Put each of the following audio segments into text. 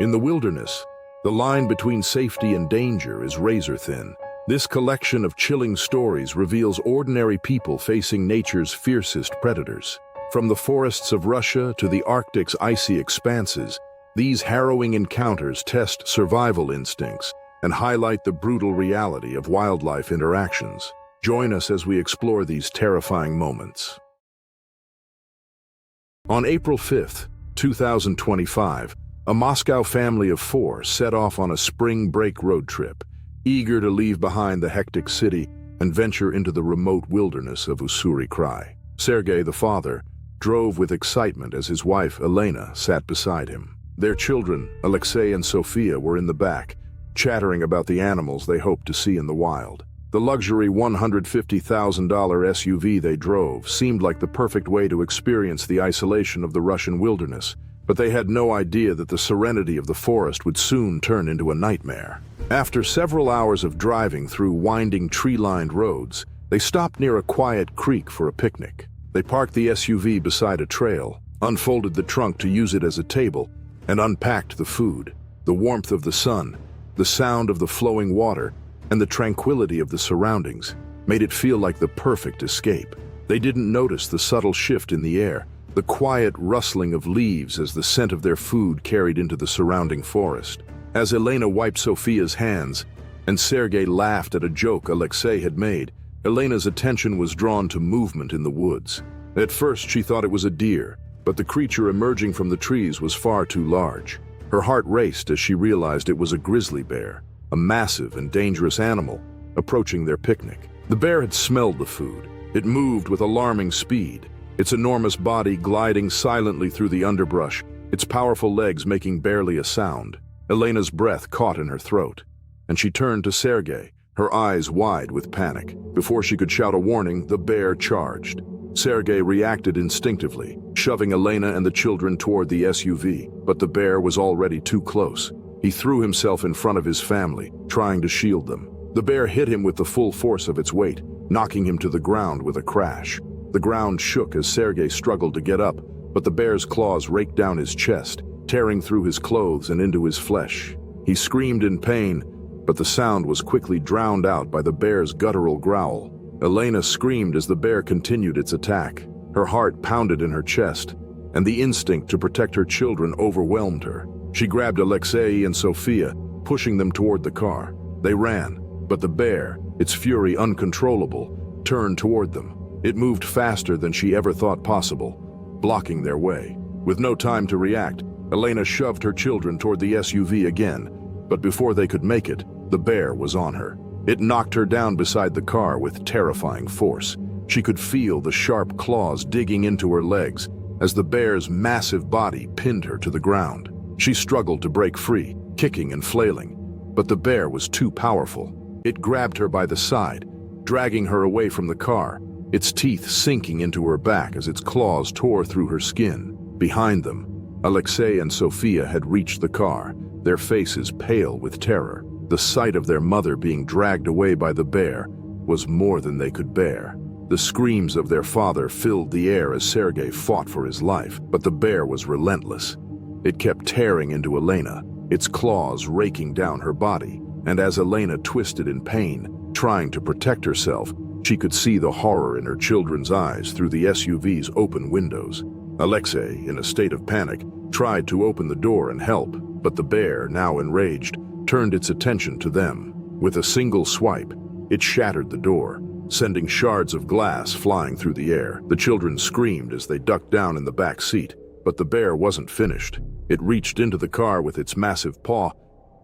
In the wilderness, the line between safety and danger is razor thin. This collection of chilling stories reveals ordinary people facing nature's fiercest predators. From the forests of Russia to the Arctic's icy expanses, these harrowing encounters test survival instincts and highlight the brutal reality of wildlife interactions. Join us as we explore these terrifying moments. On April 5, 2025, a Moscow family of 4 set off on a spring break road trip, eager to leave behind the hectic city and venture into the remote wilderness of Ussuri Krai. Sergei, the father, drove with excitement as his wife, Elena, sat beside him. Their children, Alexei and Sofia, were in the back, chattering about the animals they hoped to see in the wild. The luxury $150,000 SUV they drove seemed like the perfect way to experience the isolation of the Russian wilderness, but they had no idea that the serenity of the forest would soon turn into a nightmare. After several hours of driving through winding tree-lined roads, they stopped near a quiet creek for a picnic. They parked the SUV beside a trail, unfolded the trunk to use it as a table, and unpacked the food. The warmth of the sun, the sound of the flowing water, and the tranquility of the surroundings made it feel like the perfect escape. They didn't notice the subtle shift in the air, the quiet rustling of leaves as the scent of their food carried into the surrounding forest. As Elena wiped Sofia's hands and Sergei laughed at a joke Alexei had made, Elena's attention was drawn to movement in the woods. At first she thought it was a deer, but the creature emerging from the trees was far too large. Her heart raced as she realized it was a grizzly bear, a massive and dangerous animal, approaching their picnic. The bear had smelled the food. It moved with alarming speed, its enormous body gliding silently through the underbrush, its powerful legs making barely a sound. Elena's breath caught in her throat, and she turned to Sergei, her eyes wide with panic. Before she could shout a warning, the bear charged. Sergei reacted instinctively, shoving Elena and the children toward the SUV, but the bear was already too close. He threw himself in front of his family, trying to shield them. The bear hit him with the full force of its weight, knocking him to the ground with a crash. The ground shook as Sergei struggled to get up, but the bear's claws raked down his chest, tearing through his clothes and into his flesh. He screamed in pain, but the sound was quickly drowned out by the bear's guttural growl. Elena screamed as the bear continued its attack. Her heart pounded in her chest, and the instinct to protect her children overwhelmed her. She grabbed Alexei and Sofia, pushing them toward the car. They ran, but the bear, its fury uncontrollable, turned toward them. It moved faster than she ever thought possible, blocking their way. With no time to react, Elena shoved her children toward the SUV again, but before they could make it, the bear was on her. It knocked her down beside the car with terrifying force. She could feel the sharp claws digging into her legs as the bear's massive body pinned her to the ground. She struggled to break free, kicking and flailing, but the bear was too powerful. It grabbed her by the side, dragging her away from the car, its teeth sinking into her back as its claws tore through her skin. Behind them, Alexei and Sofia had reached the car, their faces pale with terror. The sight of their mother being dragged away by the bear was more than they could bear. The screams of their father filled the air as Sergei fought for his life, but the bear was relentless. It kept tearing into Elena, its claws raking down her body, and as Elena twisted in pain, trying to protect herself, she could see the horror in her children's eyes through the SUV's open windows. Alexei, in a state of panic, tried to open the door and help, but the bear, now enraged, turned its attention to them. With a single swipe, it shattered the door, sending shards of glass flying through the air. The children screamed as they ducked down in the back seat, but the bear wasn't finished. It reached into the car with its massive paw,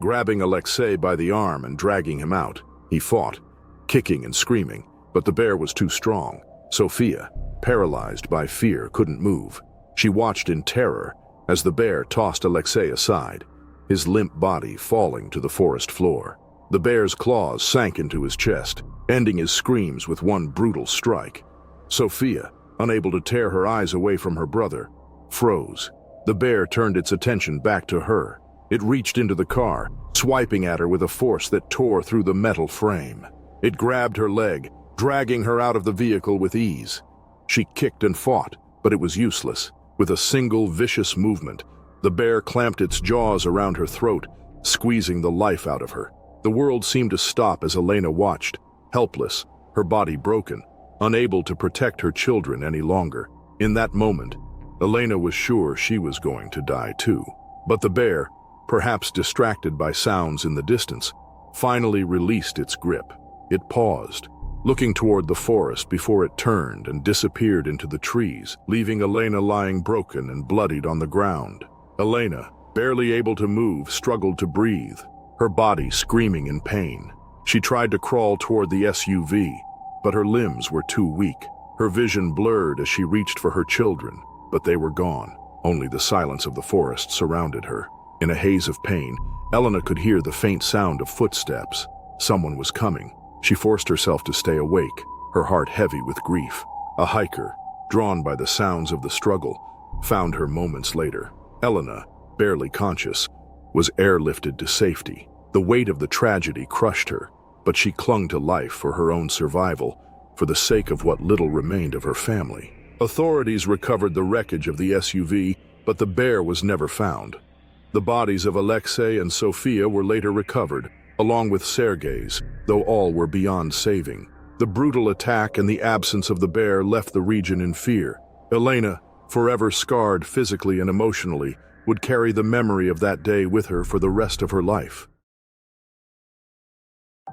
grabbing Alexei by the arm and dragging him out. He fought, kicking and screaming, but the bear was too strong. Sofia, paralyzed by fear, couldn't move. She watched in terror as the bear tossed Alexei aside, his limp body falling to the forest floor. The bear's claws sank into his chest, ending his screams with one brutal strike. Sofia, unable to tear her eyes away from her brother, froze. The bear turned its attention back to her. It reached into the car, swiping at her with a force that tore through the metal frame. It grabbed her leg, dragging her out of the vehicle with ease. She kicked and fought, but it was useless. With a single vicious movement, The bear clamped its jaws around her throat, squeezing the life out of her. The world seemed to stop as Elena watched, helpless, her body broken, unable to protect her children any longer. In that moment, Elena was sure she was going to die too. But the bear, perhaps distracted by sounds in the distance, finally released its grip. It paused, looking toward the forest before it turned and disappeared into the trees, leaving Elena lying broken and bloodied on the ground. Elena, barely able to move, struggled to breathe, her body screaming in pain. She tried to crawl toward the SUV, but her limbs were too weak. Her vision blurred as she reached for her children, but they were gone. Only the silence of the forest surrounded her. In a haze of pain, Elena could hear the faint sound of footsteps. Someone was coming. She forced herself to stay awake, her heart heavy with grief. A hiker, drawn by the sounds of the struggle, found her moments later. Elena, barely conscious, was airlifted to safety. The weight of the tragedy crushed her, but she clung to life for her own survival, for the sake of what little remained of her family. Authorities recovered the wreckage of the SUV, but the bear was never found. The bodies of Alexei and Sofia were later recovered, along with Sergei's, though all were beyond saving. The brutal attack and the absence of the bear left the region in fear. Elena, forever scarred physically and emotionally, would carry the memory of that day with her for the rest of her life.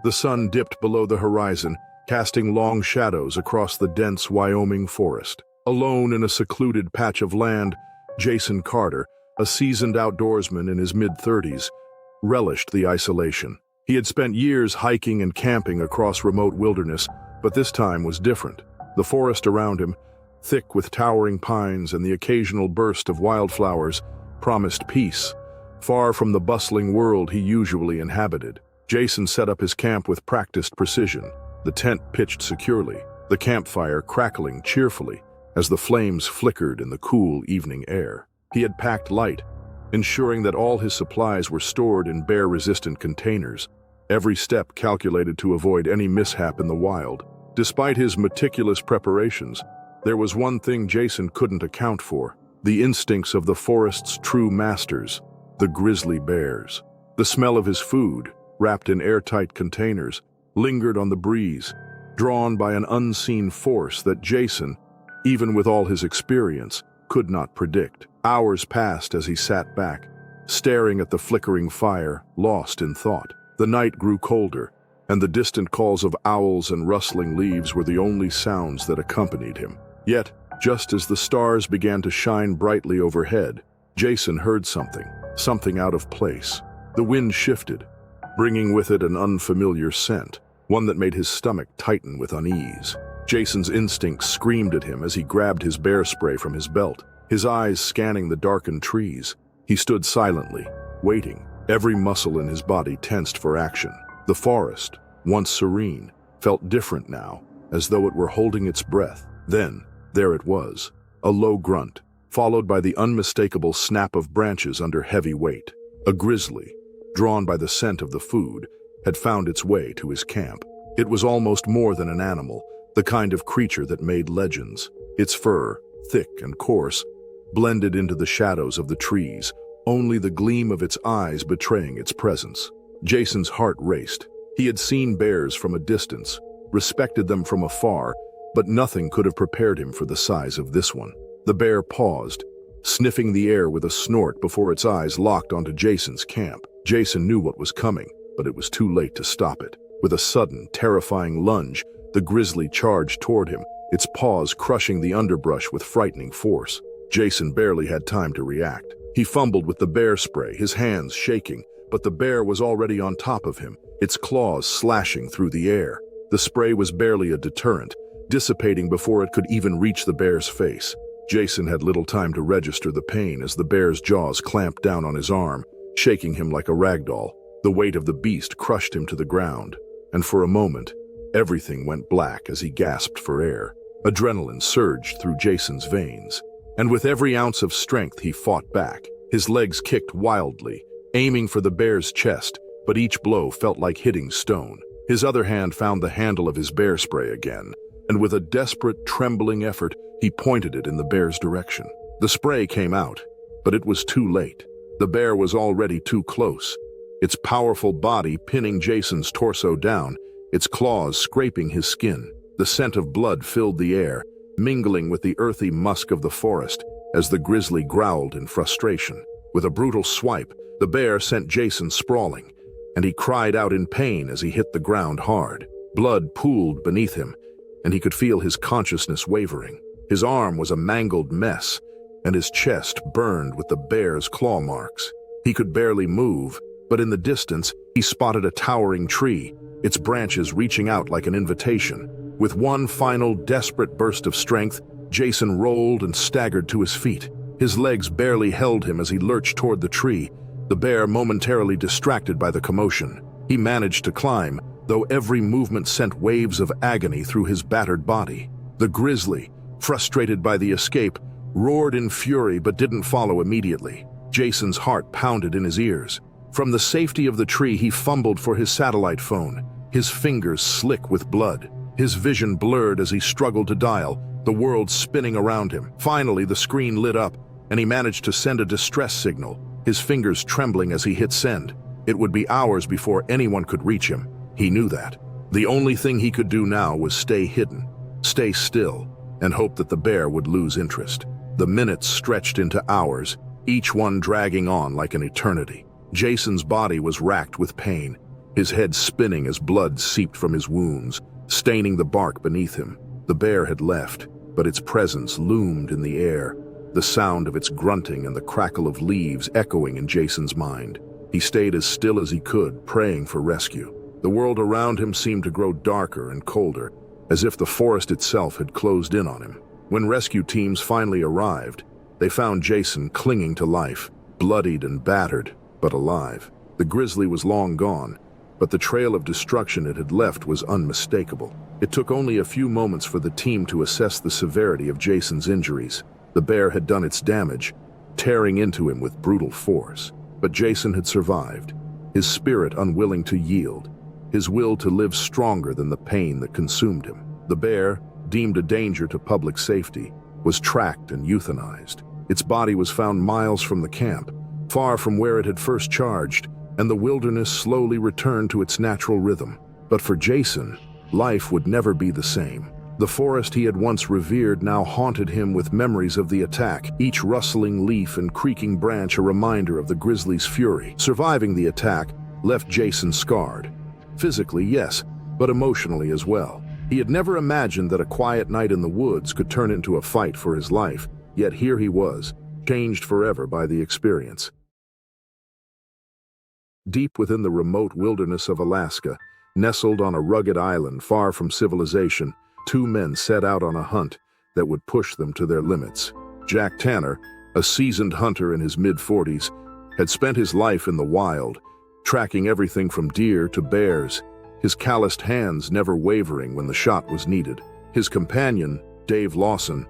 The sun dipped below the horizon, casting long shadows across the dense Wyoming forest. Alone in a secluded patch of land, Jason Carter, a seasoned outdoorsman in his mid-30s, relished the isolation. He had spent years hiking and camping across remote wilderness, but this time was different. The forest around him, thick with towering pines and the occasional burst of wildflowers, promised peace, far from the bustling world he usually inhabited. Jason set up his camp with practiced precision, the tent pitched securely, the campfire crackling cheerfully as the flames flickered in the cool evening air. He had packed light, ensuring that all his supplies were stored in bear-resistant containers, every step calculated to avoid any mishap in the wild. Despite his meticulous preparations, there was one thing Jason couldn't account for: the instincts of the forest's true masters, the grizzly bears. The smell of his food, wrapped in airtight containers, lingered on the breeze, drawn by an unseen force that Jason, even with all his experience, could not predict. Hours passed as he sat back, staring at the flickering fire, lost in thought. The night grew colder, and the distant calls of owls and rustling leaves were the only sounds that accompanied him. Yet, just as the stars began to shine brightly overhead, Jason heard something out of place. The wind shifted, bringing with it an unfamiliar scent, one that made his stomach tighten with unease. Jason's instincts screamed at him as he grabbed his bear spray from his belt, his eyes scanning the darkened trees. He stood silently, waiting, every muscle in his body tensed for action. The forest, once serene, felt different now, as though it were holding its breath. Then, there it was, a low grunt, followed by the unmistakable snap of branches under heavy weight. A grizzly, drawn by the scent of the food, had found its way to his camp. It was almost more than an animal, the kind of creature that made legends. Its fur, thick and coarse, blended into the shadows of the trees, only the gleam of its eyes betraying its presence. Jason's heart raced. He had seen bears from a distance, respected them from afar, but nothing could have prepared him for the size of this one. The bear paused, sniffing the air with a snort before its eyes locked onto Jason's camp. Jason knew what was coming, but it was too late to stop it. With a sudden, terrifying lunge, the grizzly charged toward him, its paws crushing the underbrush with frightening force. Jason barely had time to react. He fumbled with the bear spray, his hands shaking, but the bear was already on top of him, its claws slashing through the air. The spray was barely a deterrent, dissipating before it could even reach the bear's face. Jason had little time to register the pain as the bear's jaws clamped down on his arm, shaking him like a ragdoll. The weight of the beast crushed him to the ground, and for a moment, everything went black as he gasped for air. Adrenaline surged through Jason's veins, and with every ounce of strength he fought back. His legs kicked wildly, aiming for the bear's chest, but each blow felt like hitting stone. His other hand found the handle of his bear spray again, and with a desperate, trembling effort, he pointed it in the bear's direction. The spray came out, But it was too late. The bear was already too close, its powerful body pinning Jason's torso down, its claws scraping his skin. The scent of blood filled the air, mingling with the earthy musk of the forest as the grizzly growled in frustration. With a brutal swipe, the bear sent Jason sprawling, and he cried out in pain as he hit the ground hard. Blood pooled beneath him, and he could feel his consciousness wavering. His arm was a mangled mess, and his chest burned with the bear's claw marks. He could barely move, but in the distance, he spotted a towering tree, its branches reaching out like an invitation. With one final desperate burst of strength, Jason rolled and staggered to his feet. His legs barely held him as he lurched toward the tree, the bear momentarily distracted by the commotion. He managed to climb, though every movement sent waves of agony through his battered body. The grizzly, frustrated by the escape, roared in fury but didn't follow immediately. Jason's heart pounded in his ears. From the safety of the tree, he fumbled for his satellite phone, his fingers slick with blood. His vision blurred as he struggled to dial, the world spinning around him. Finally, the screen lit up, and he managed to send a distress signal, his fingers trembling as he hit send. It would be hours before anyone could reach him. He knew that. The only thing he could do now was stay hidden, stay still, and hope that the bear would lose interest. The minutes stretched into hours, each one dragging on like an eternity. Jason's body was racked with pain, his head spinning as blood seeped from his wounds, staining the bark beneath him. The bear had left, but its presence loomed in the air, the sound of its grunting and the crackle of leaves echoing in Jason's mind. He stayed as still as he could, praying for rescue. The world around him seemed to grow darker and colder, as if the forest itself had closed in on him. When rescue teams finally arrived, they found Jason clinging to life, bloodied and battered, but alive. The grizzly was long gone, but the trail of destruction it had left was unmistakable. It took only a few moments for the team to assess the severity of Jason's injuries. The bear had done its damage, tearing into him with brutal force. But Jason had survived, his spirit unwilling to yield, his will to live stronger than the pain that consumed him. The bear, deemed a danger to public safety, was tracked and euthanized. Its body was found miles from the camp, far from where it had first charged, and the wilderness slowly returned to its natural rhythm. But for Jason, life would never be the same. The forest he had once revered now haunted him with memories of the attack, each rustling leaf and creaking branch a reminder of the grizzly's fury. Surviving the attack left Jason scarred. Physically, yes, but emotionally as well. He had never imagined that a quiet night in the woods could turn into a fight for his life, yet here he was, changed forever by the experience. Deep within the remote wilderness of Alaska, nestled on a rugged island far from civilization, two men set out on a hunt that would push them to their limits. Jack Tanner, a seasoned hunter in his mid-40s, had spent his life in the wild, tracking everything from deer to bears, his calloused hands never wavering when the shot was needed. His companion, Dave Lawson,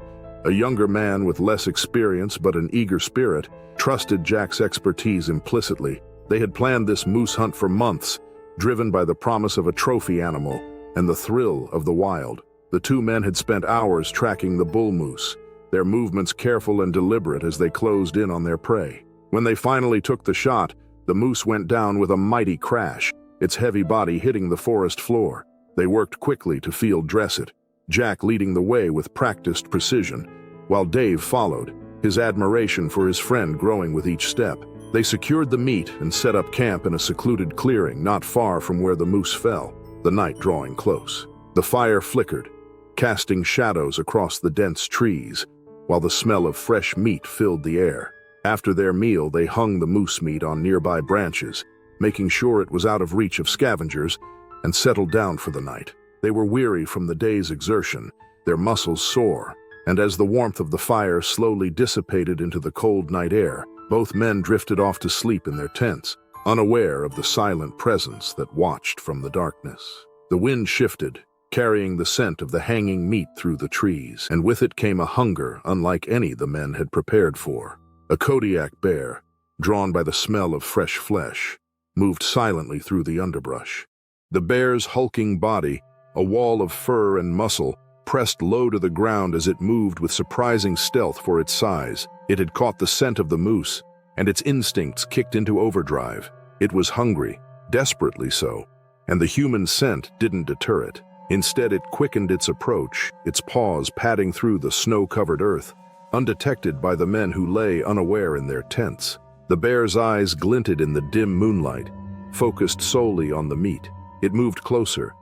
a younger man with less experience but an eager spirit, trusted Jack's expertise implicitly. They had planned this moose hunt for months, driven by the promise of a trophy animal and the thrill of the wild. The two men had spent hours tracking the bull moose, their movements careful and deliberate as they closed in on their prey. When they finally took the shot, the moose went down with a mighty crash, its heavy body hitting the forest floor. They worked quickly to field dress it, Jack leading the way with practiced precision, while Dave followed, his admiration for his friend growing with each step. They secured the meat and set up camp in a secluded clearing not far from where the moose fell, the night drawing close. The fire flickered, casting shadows across the dense trees, while the smell of fresh meat filled the air. After their meal, they hung the moose meat on nearby branches, making sure it was out of reach of scavengers, and settled down for the night. They were weary from the day's exertion, their muscles sore, and as the warmth of the fire slowly dissipated into the cold night air, both men drifted off to sleep in their tents, unaware of the silent presence that watched from the darkness. The wind shifted, carrying the scent of the hanging meat through the trees, and with it came a hunger unlike any the men had prepared for. A Kodiak bear, drawn by the smell of fresh flesh, moved silently through the underbrush. The bear's hulking body, a wall of fur and muscle, pressed low to the ground as it moved with surprising stealth for its size. It had caught the scent of the moose, and its instincts kicked into overdrive. It was hungry, desperately so, and the human scent didn't deter it. Instead, it quickened its approach, its paws padding through the snow-covered earth, undetected by the men who lay unaware in their tents. The bear's eyes glinted in the dim moonlight, focused solely on the meat. It moved closer,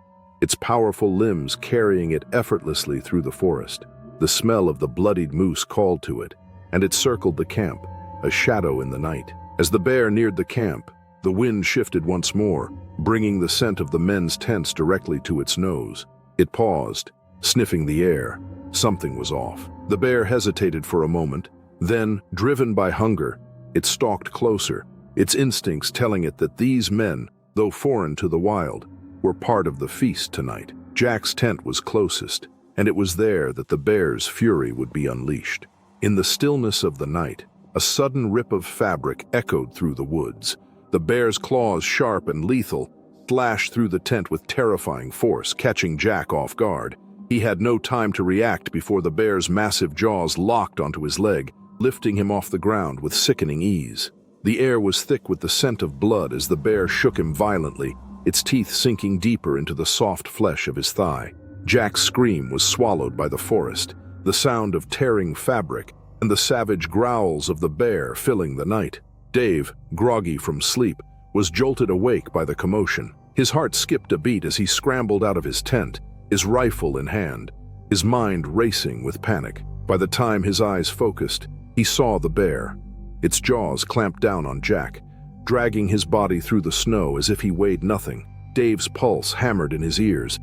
its powerful limbs carrying it effortlessly through the forest. The smell of the bloodied moose called to it, and it circled the camp, a shadow in the night. As the bear neared the camp, the wind shifted once more, bringing the scent of the men's tents directly to its nose. It paused, sniffing the air. Something was off. The bear hesitated for a moment, then, driven by hunger, it stalked closer, its instincts telling it that these men, though foreign to the wild, were part of the feast tonight. Jack's tent was closest, and it was there that the bear's fury would be unleashed. In the stillness of the night, a sudden rip of fabric echoed through the woods. The bear's claws, sharp and lethal, slashed through the tent with terrifying force, catching Jack off guard. He had no time to react before the bear's massive jaws locked onto his leg, lifting him off the ground with sickening ease. The air was thick with the scent of blood as the bear shook him violently, its teeth sinking deeper into the soft flesh of his thigh. Jack's scream was swallowed by the forest, the sound of tearing fabric and the savage growls of the bear filling the night. Dave, groggy from sleep, was jolted awake by the commotion. His heart skipped a beat as he scrambled out of his tent, his rifle in hand, his mind racing with panic. By the time his eyes focused, he saw the bear. Its jaws clamped down on Jack, dragging his body through the snow as if he weighed nothing. Dave's pulse hammered in his ears,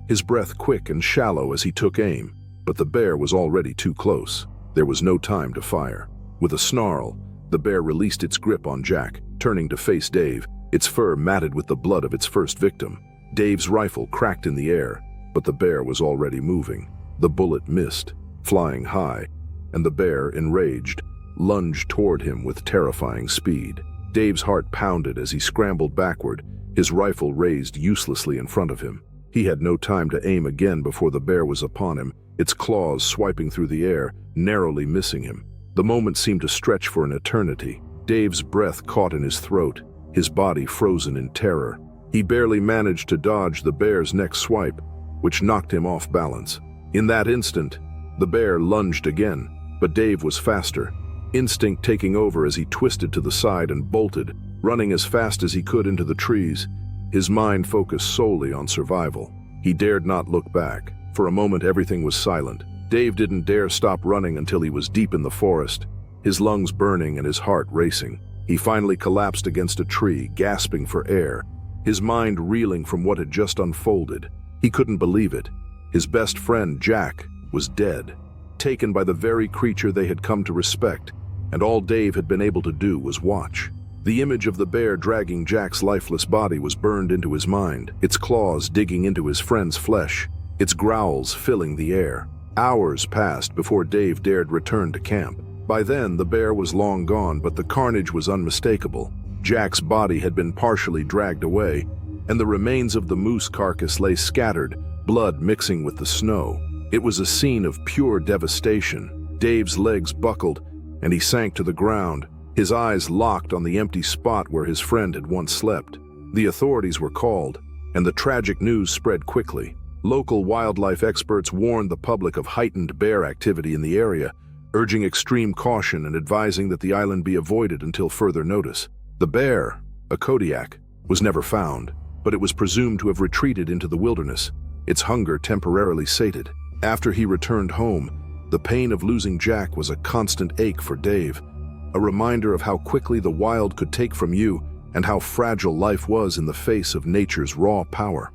his breath quick and shallow as he took aim. But the bear was already too close. There was no time to fire. With a snarl, the bear released its grip on Jack, turning to face Dave, its fur matted with the blood of its first victim. Dave's rifle cracked in the air, but the bear was already moving. The bullet missed, flying high, and the bear, enraged, lunged toward him with terrifying speed. Dave's heart pounded as he scrambled backward, his rifle raised uselessly in front of him. He had no time to aim again before the bear was upon him, its claws swiping through the air, narrowly missing him. The moment seemed to stretch for an eternity. Dave's breath caught in his throat, his body frozen in terror. He barely managed to dodge the bear's next swipe, which knocked him off balance. In that instant, the bear lunged again, but Dave was faster, instinct taking over as he twisted to the side and bolted, running as fast as he could into the trees, his mind focused solely on survival. He dared not look back. For a moment, everything was silent. Dave didn't dare stop running until he was deep in the forest, his lungs burning and his heart racing. He finally collapsed against a tree, gasping for air, his mind reeling from what had just unfolded. He couldn't believe it. His best friend, Jack, was dead, taken by the very creature they had come to respect, and all Dave had been able to do was watch. The image of the bear dragging Jack's lifeless body was burned into his mind, its claws digging into his friend's flesh, its growls filling the air. Hours passed before Dave dared return to camp. By then, the bear was long gone, but the carnage was unmistakable. Jack's body had been partially dragged away, and the remains of the moose carcass lay scattered, blood mixing with the snow. It was a scene of pure devastation. Dave's legs buckled, and he sank to the ground, his eyes locked on the empty spot where his friend had once slept. The authorities were called, and the tragic news spread quickly. Local wildlife experts warned the public of heightened bear activity in the area, urging extreme caution and advising that the island be avoided until further notice. The bear, a Kodiak, was never found, but it was presumed to have retreated into the wilderness, its hunger temporarily sated. After he returned home, the pain of losing Jack was a constant ache for Dave, a reminder of how quickly the wild could take from you and how fragile life was in the face of nature's raw power.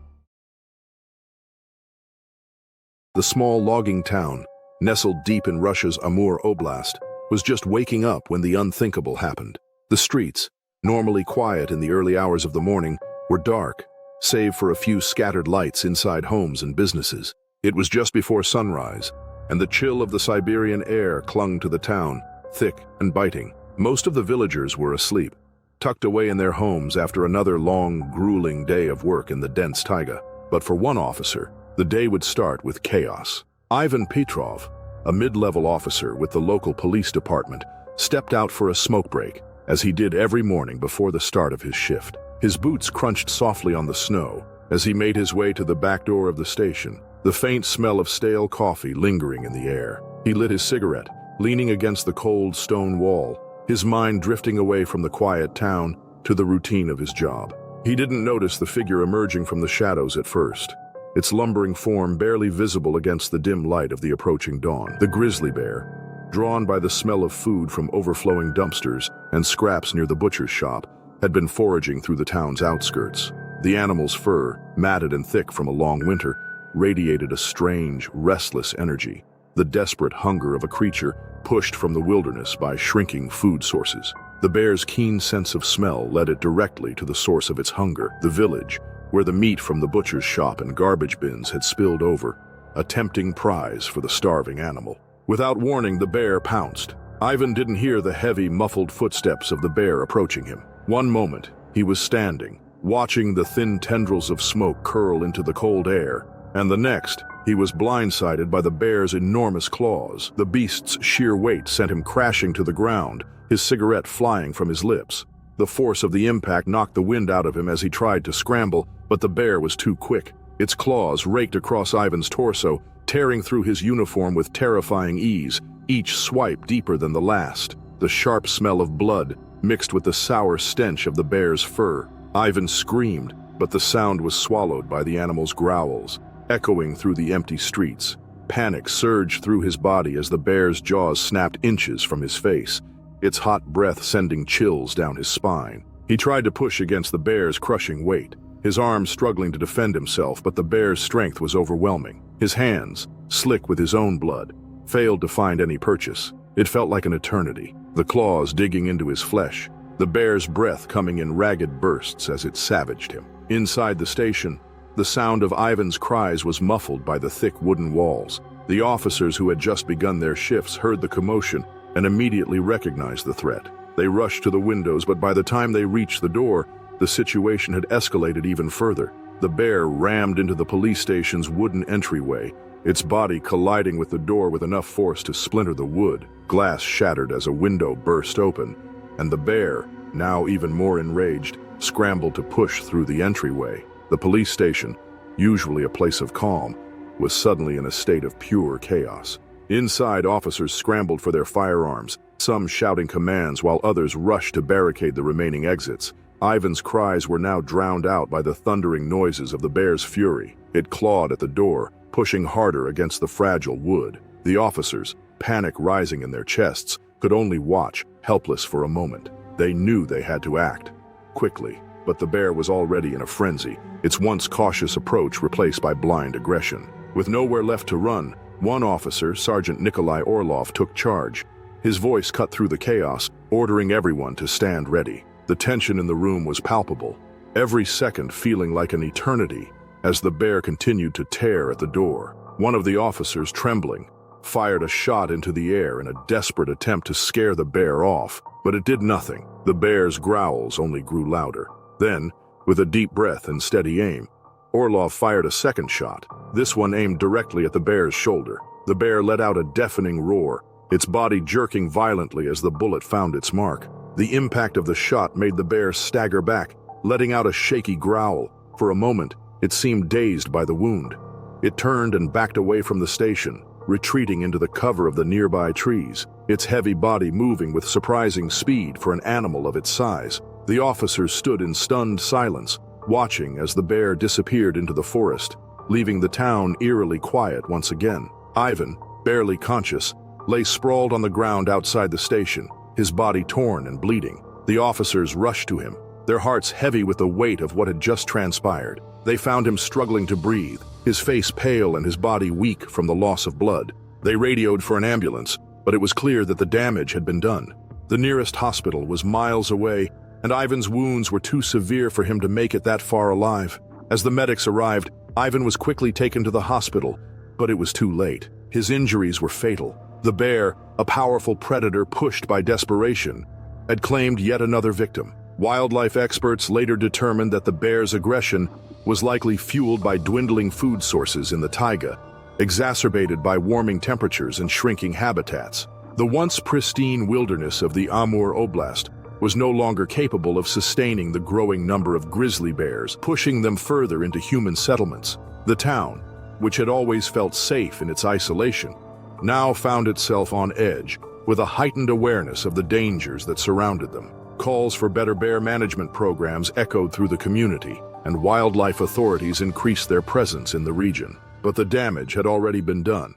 The small logging town, nestled deep in Russia's Amur Oblast, was just waking up when the unthinkable happened. The streets, normally quiet in the early hours of the morning, were dark, save for a few scattered lights inside homes and businesses. It was just before sunrise, and the chill of the Siberian air clung to the town, thick and biting. Most of the villagers were asleep, tucked away in their homes after another long, grueling day of work in the dense taiga. But for one officer, the day would start with chaos. Ivan Petrov, a mid-level officer with the local police department, stepped out for a smoke break, as he did every morning before the start of his shift. His boots crunched softly on the snow as he made his way to the back door of the station, the faint smell of stale coffee lingering in the air. He lit his cigarette, leaning against the cold stone wall, his mind drifting away from the quiet town to the routine of his job. He didn't notice the figure emerging from the shadows at first, its lumbering form barely visible against the dim light of the approaching dawn. The grizzly bear, drawn by the smell of food from overflowing dumpsters and scraps near the butcher's shop, had been foraging through the town's outskirts. The animal's fur, matted and thick from a long winter, radiated a strange, restless energy, the desperate hunger of a creature pushed from the wilderness by shrinking food sources. The bear's keen sense of smell led it directly to the source of its hunger, the village, where the meat from the butcher's shop and garbage bins had spilled over, a tempting prize for the starving animal. Without warning, the bear pounced. Ivan didn't hear the heavy, muffled footsteps of the bear approaching him. One moment, he was standing, watching the thin tendrils of smoke curl into the cold air, and the next, he was blindsided by the bear's enormous claws. The beast's sheer weight sent him crashing to the ground, his cigarette flying from his lips. The force of the impact knocked the wind out of him as he tried to scramble, but the bear was too quick. Its claws raked across Ivan's torso, tearing through his uniform with terrifying ease, each swipe deeper than the last. The sharp smell of blood mixed with the sour stench of the bear's fur. Ivan screamed, but the sound was swallowed by the animal's growls, echoing through the empty streets. Panic surged through his body as the bear's jaws snapped inches from his face, its hot breath sending chills down his spine. He tried to push against the bear's crushing weight, his arms struggling to defend himself, but the bear's strength was overwhelming. His hands, slick with his own blood, failed to find any purchase. It felt like an eternity, the claws digging into his flesh, the bear's breath coming in ragged bursts as it savaged him. Inside the station, the sound of Ivan's cries was muffled by the thick wooden walls. The officers who had just begun their shifts heard the commotion and immediately recognized the threat. They rushed to the windows, but by the time they reached the door, the situation had escalated even further. The bear rammed into the police station's wooden entryway, its body colliding with the door with enough force to splinter the wood. Glass shattered as a window burst open, and the bear, now even more enraged, scrambled to push through the entryway. The police station, usually a place of calm, was suddenly in a state of pure chaos. Inside, officers scrambled for their firearms, some shouting commands while others rushed to barricade the remaining exits. Ivan's cries were now drowned out by the thundering noises of the bear's fury. It clawed at the door, pushing harder against the fragile wood. The officers, panic rising in their chests, could only watch, helpless for a moment. They knew they had to act quickly, but the bear was already in a frenzy, its once cautious approach replaced by blind aggression. With nowhere left to run, one officer, Sergeant Nikolai Orlov, took charge. His voice cut through the chaos, ordering everyone to stand ready. The tension in the room was palpable, every second feeling like an eternity as the bear continued to tear at the door. One of the officers, trembling, fired a shot into the air in a desperate attempt to scare the bear off, but it did nothing. The bear's growls only grew louder. Then, with a deep breath and steady aim, Orlov fired a second shot, this one aimed directly at the bear's shoulder. The bear let out a deafening roar, its body jerking violently as the bullet found its mark. The impact of the shot made the bear stagger back, letting out a shaky growl. For a moment, it seemed dazed by the wound. It turned and backed away from the station, retreating into the cover of the nearby trees, its heavy body moving with surprising speed for an animal of its size. The officers stood in stunned silence, watching as the bear disappeared into the forest, leaving the town eerily quiet once again. Ivan, barely conscious, lay sprawled on the ground outside the station, his body torn and bleeding. The officers rushed to him, their hearts heavy with the weight of what had just transpired. They found him struggling to breathe, his face pale and his body weak from the loss of blood. They radioed for an ambulance, but it was clear that the damage had been done. The nearest hospital was miles away, and Ivan's wounds were too severe for him to make it that far alive. As the medics arrived, Ivan was quickly taken to the hospital, but it was too late. His injuries were fatal. The bear, a powerful predator pushed by desperation, had claimed yet another victim. Wildlife experts later determined that the bear's aggression was likely fueled by dwindling food sources in the taiga, exacerbated by warming temperatures and shrinking habitats. The once pristine wilderness of the Amur Oblast was no longer capable of sustaining the growing number of grizzly bears, pushing them further into human settlements. The town, which had always felt safe in its isolation, now found itself on edge, with a heightened awareness of the dangers that surrounded them. Calls for better bear management programs echoed through the community, and wildlife authorities increased their presence in the region. But the damage had already been done.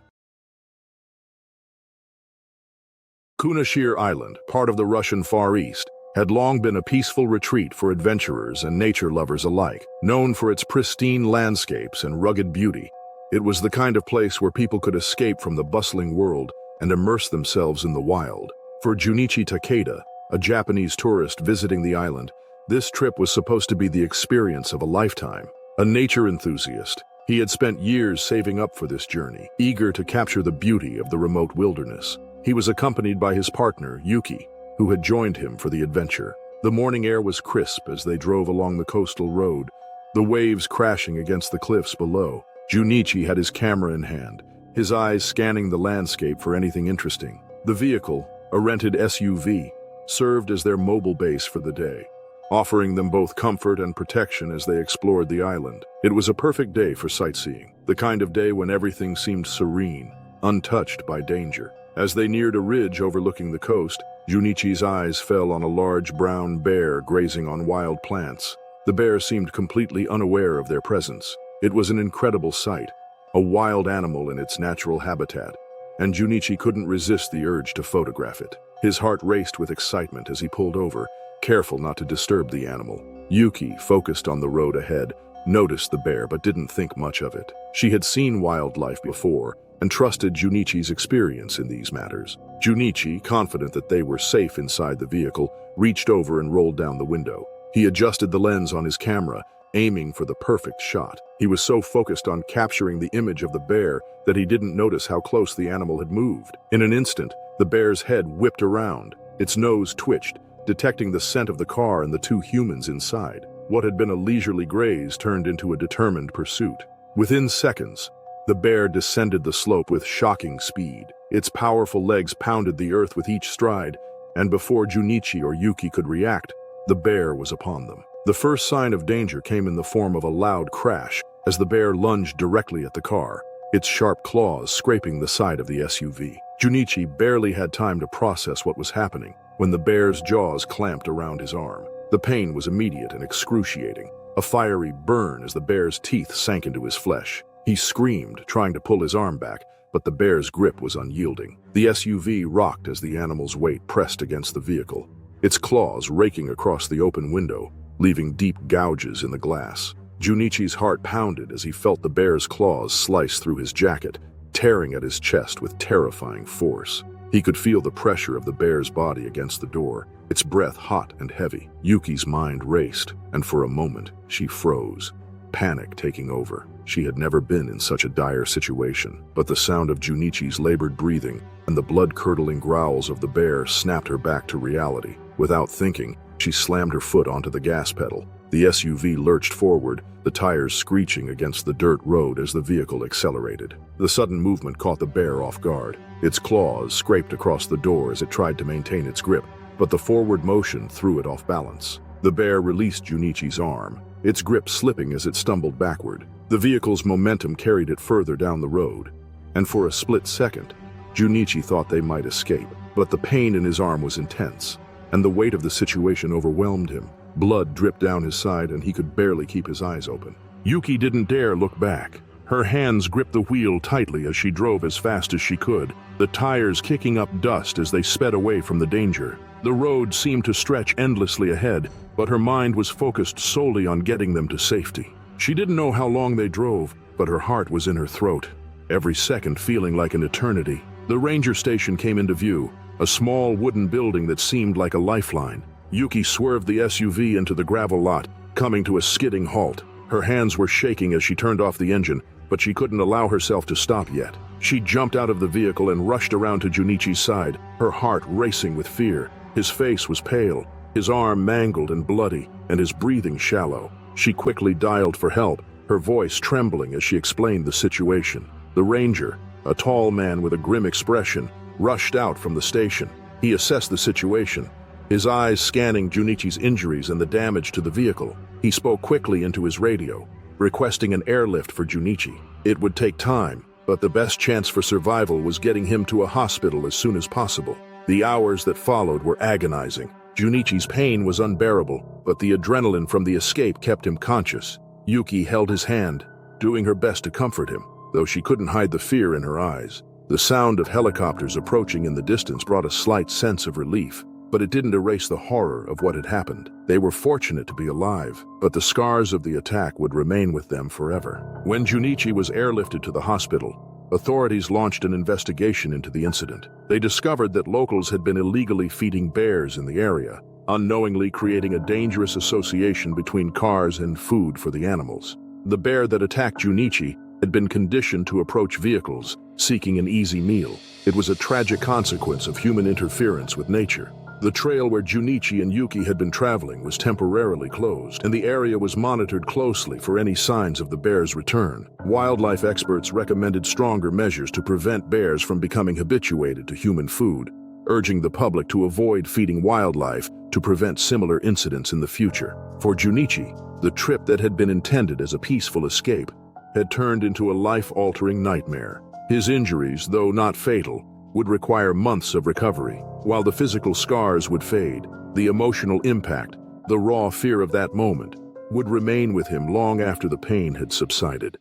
Kunashir Island, part of the Russian Far East, had long been a peaceful retreat for adventurers and nature lovers alike. Known for its pristine landscapes and rugged beauty, it was the kind of place where people could escape from the bustling world and immerse themselves in the wild. For Junichi Takeda, a Japanese tourist visiting the island, this trip was supposed to be the experience of a lifetime. A nature enthusiast, he had spent years saving up for this journey, eager to capture the beauty of the remote wilderness. He was accompanied by his partner, Yuki, who had joined him for the adventure. The morning air was crisp as they drove along the coastal road, the waves crashing against the cliffs below. Junichi had his camera in hand, his eyes scanning the landscape for anything interesting. The vehicle, a rented SUV, served as their mobile base for the day, offering them both comfort and protection as they explored the island. It was a perfect day for sightseeing, the kind of day when everything seemed serene, untouched by danger. As they neared a ridge overlooking the coast, Junichi's eyes fell on a large brown bear grazing on wild plants. The bear seemed completely unaware of their presence. It was an incredible sight, a wild animal in its natural habitat, and Junichi couldn't resist the urge to photograph it. His heart raced with excitement as he pulled over, careful not to disturb the animal. Yuki, focused on the road ahead, noticed the bear but didn't think much of it. She had seen wildlife before and trusted Junichi's experience in these matters. Junichi, confident that they were safe inside the vehicle, reached over and rolled down the window. He adjusted the lens on his camera, aiming for the perfect shot. He was so focused on capturing the image of the bear that he didn't notice how close the animal had moved. In an instant, the bear's head whipped around. Its nose twitched, detecting the scent of the car and the two humans inside. What had been a leisurely graze turned into a determined pursuit. Within seconds, the bear descended the slope with shocking speed. Its powerful legs pounded the earth with each stride, and before Junichi or Yuki could react, the bear was upon them. The first sign of danger came in the form of a loud crash as the bear lunged directly at the car, its sharp claws scraping the side of the SUV. Junichi barely had time to process what was happening when the bear's jaws clamped around his arm. The pain was immediate and excruciating, a fiery burn as the bear's teeth sank into his flesh. He screamed, trying to pull his arm back, but the bear's grip was unyielding. The SUV rocked as the animal's weight pressed against the vehicle, its claws raking across the open window, leaving deep gouges in the glass. Junichi's heart pounded as he felt the bear's claws slice through his jacket, tearing at his chest with terrifying force. He could feel the pressure of the bear's body against the door, its breath hot and heavy. Yuki's mind raced, and for a moment, she froze, panic taking over. She had never been in such a dire situation, but the sound of Junichi's labored breathing and the blood-curdling growls of the bear snapped her back to reality. Without thinking, she slammed her foot onto the gas pedal. The SUV lurched forward, the tires screeching against the dirt road as the vehicle accelerated. The sudden movement caught the bear off guard. Its claws scraped across the door as it tried to maintain its grip, but the forward motion threw it off balance. The bear released Junichi's arm, its grip slipping as it stumbled backward. The vehicle's momentum carried it further down the road, and for a split second, Junichi thought they might escape. But the pain in his arm was intense, and the weight of the situation overwhelmed him. Blood dripped down his side and he could barely keep his eyes open. Yuki didn't dare look back. Her hands gripped the wheel tightly as she drove as fast as she could, the tires kicking up dust as they sped away from the danger. The road seemed to stretch endlessly ahead, but her mind was focused solely on getting them to safety. She didn't know how long they drove, but her heart was in her throat, every second feeling like an eternity. The ranger station came into view, a small wooden building that seemed like a lifeline. Yuki swerved the SUV into the gravel lot, coming to a skidding halt. Her hands were shaking as she turned off the engine, but she couldn't allow herself to stop yet. She jumped out of the vehicle and rushed around to Junichi's side, her heart racing with fear. His face was pale, his arm mangled and bloody, and his breathing shallow. She quickly dialed for help, her voice trembling as she explained the situation. The ranger, a tall man with a grim expression, rushed out from the station. He assessed the situation, his eyes scanning Junichi's injuries and the damage to the vehicle. He spoke quickly into his radio, requesting an airlift for Junichi. It would take time, but the best chance for survival was getting him to a hospital as soon as possible. The hours that followed were agonizing. Junichi's pain was unbearable, but the adrenaline from the escape kept him conscious. Yuki held his hand, doing her best to comfort him, though she couldn't hide the fear in her eyes. The sound of helicopters approaching in the distance brought a slight sense of relief, but it didn't erase the horror of what had happened. They were fortunate to be alive, but the scars of the attack would remain with them forever. When Junichi was airlifted to the hospital, authorities launched an investigation into the incident. They discovered that locals had been illegally feeding bears in the area, unknowingly creating a dangerous association between cars and food for the animals. The bear that attacked Junichi had been conditioned to approach vehicles, seeking an easy meal. It was a tragic consequence of human interference with nature. The trail where Junichi and Yuki had been traveling was temporarily closed, and the area was monitored closely for any signs of the bear's return. Wildlife experts recommended stronger measures to prevent bears from becoming habituated to human food, urging the public to avoid feeding wildlife to prevent similar incidents in the future. For Junichi, the trip that had been intended as a peaceful escape had turned into a life-altering nightmare. His injuries, though not fatal, would require months of recovery. While the physical scars would fade, the emotional impact, the raw fear of that moment, would remain with him long after the pain had subsided.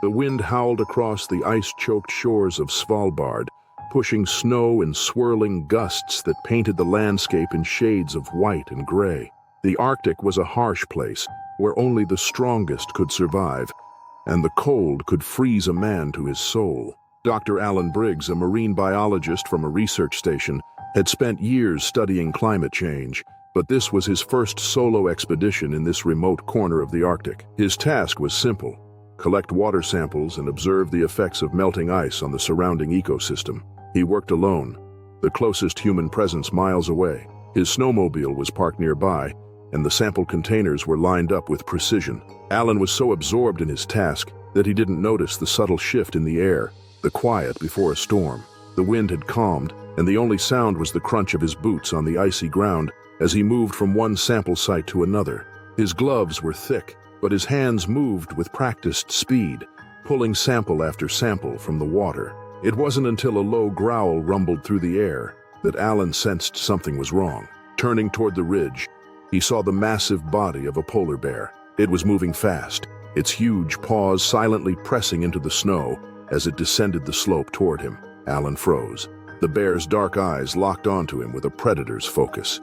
The wind howled across the ice-choked shores of Svalbard, pushing snow in swirling gusts that painted the landscape in shades of white and gray. The Arctic was a harsh place where only the strongest could survive, and the cold could freeze a man to his soul. Dr. Alan Briggs, a marine biologist from a research station, had spent years studying climate change, but this was his first solo expedition in this remote corner of the Arctic. His task was simple: collect water samples and observe the effects of melting ice on the surrounding ecosystem. He worked alone, the closest human presence miles away. His snowmobile was parked nearby, and the sample containers were lined up with precision. Alan was so absorbed in his task that he didn't notice the subtle shift in the air, the quiet before a storm. The wind had calmed, and the only sound was the crunch of his boots on the icy ground as he moved from one sample site to another. His gloves were thick, but his hands moved with practiced speed, pulling sample after sample from the water. It wasn't until a low growl rumbled through the air that Alan sensed something was wrong. Turning toward the ridge, he saw the massive body of a polar bear. It was moving fast, its huge paws silently pressing into the snow as it descended the slope toward him. Alan froze. The bear's dark eyes locked onto him with a predator's focus.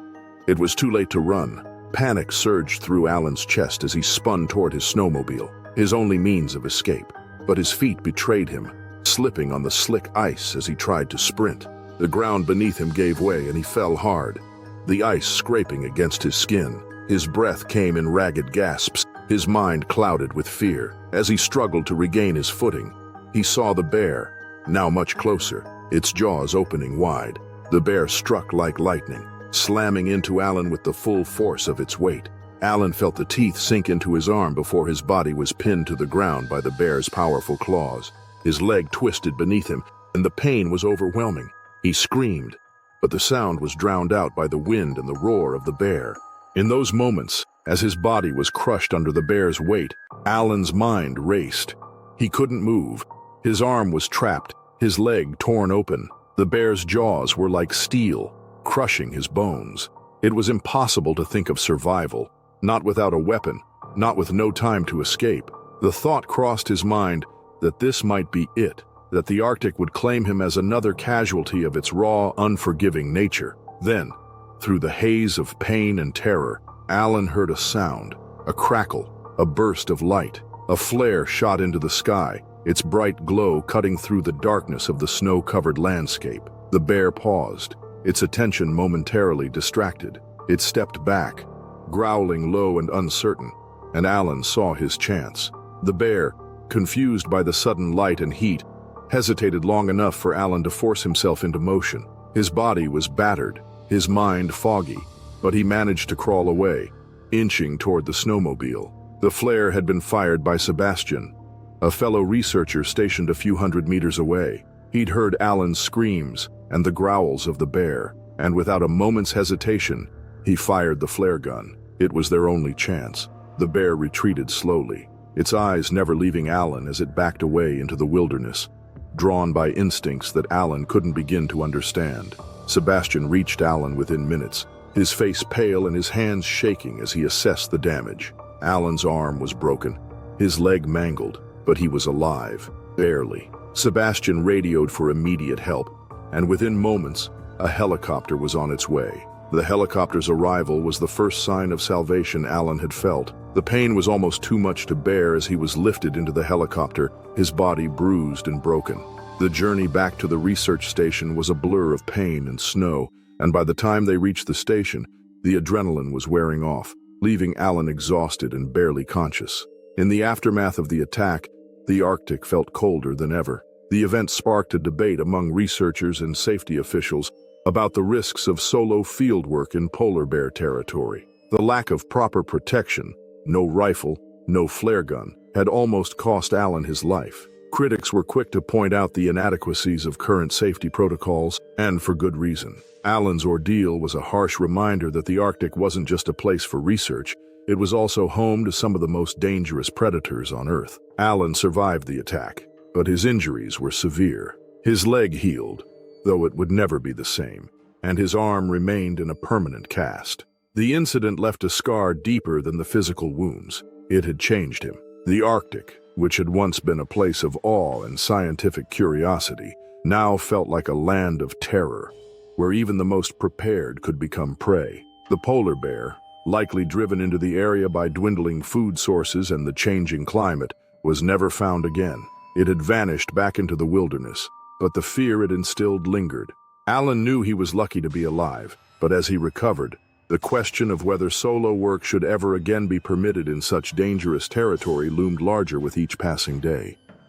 It was too late to run. Panic surged through Alan's chest as he spun toward his snowmobile, his only means of escape. But his feet betrayed him, slipping on the slick ice as he tried to sprint. The ground beneath him gave way and he fell hard, the ice scraping against his skin. His breath came in ragged gasps, his mind clouded with fear. As he struggled to regain his footing, he saw the bear, now much closer, its jaws opening wide. The bear struck like lightning, slamming into Alan with the full force of its weight. Alan felt the teeth sink into his arm before his body was pinned to the ground by the bear's powerful claws. His leg twisted beneath him, and the pain was overwhelming. He screamed, but the sound was drowned out by the wind and the roar of the bear. In those moments, as his body was crushed under the bear's weight, Alan's mind raced. He couldn't move. His arm was trapped, his leg torn open. The bear's jaws were like steel, crushing his bones. It was impossible to think of survival, not without a weapon, not with no time to escape. The thought crossed his mind that this might be it, that the Arctic would claim him as another casualty of its raw, unforgiving nature. Then, through the haze of pain and terror, Alan heard a sound, a crackle, a burst of light. A flare shot into the sky, its bright glow cutting through the darkness of the snow-covered landscape. The bear paused, its attention momentarily distracted. It stepped back, growling low and uncertain, and Alan saw his chance. The bear, confused by the sudden light and heat, hesitated long enough for Alan to force himself into motion. His body was battered, his mind foggy, but he managed to crawl away, inching toward the snowmobile. The flare had been fired by Sebastian, a fellow researcher stationed a few hundred meters away. He'd heard Alan's screams and the growls of the bear, and without a moment's hesitation, he fired the flare gun. It was their only chance. The bear retreated slowly, its eyes never leaving Alan as it backed away into the wilderness, drawn by instincts that Alan couldn't begin to understand. Sebastian reached Alan within minutes, his face pale and his hands shaking as he assessed the damage. Alan's arm was broken, his leg mangled, but he was alive, barely. Sebastian radioed for immediate help, and within moments, a helicopter was on its way. The helicopter's arrival was the first sign of salvation Alan had felt. The pain was almost too much to bear as he was lifted into the helicopter, his body bruised and broken. The journey back to the research station was a blur of pain and snow, and by the time they reached the station, the adrenaline was wearing off, leaving Alan exhausted and barely conscious. In the aftermath of the attack, the Arctic felt colder than ever. The event sparked a debate among researchers and safety officials about the risks of solo fieldwork in polar bear territory. The lack of proper protection, no rifle, no flare gun, had almost cost Alan his life. Critics were quick to point out the inadequacies of current safety protocols, and for good reason. Alan's ordeal was a harsh reminder that the Arctic wasn't just a place for research, it was also home to some of the most dangerous predators on Earth. Alan survived the attack, but his injuries were severe. His leg healed, though it would never be the same, and his arm remained in a permanent cast. The incident left a scar deeper than the physical wounds. It had changed him. The Arctic, which had once been a place of awe and scientific curiosity, now felt like a land of terror, where even the most prepared could become prey. The polar bear, likely driven into the area by dwindling food sources and the changing climate, was never found again. It had vanished back into the wilderness, but the fear it instilled lingered. Alan knew he was lucky to be alive, but as he recovered, the question of whether solo work should ever again be permitted in such dangerous territory loomed larger with each passing day.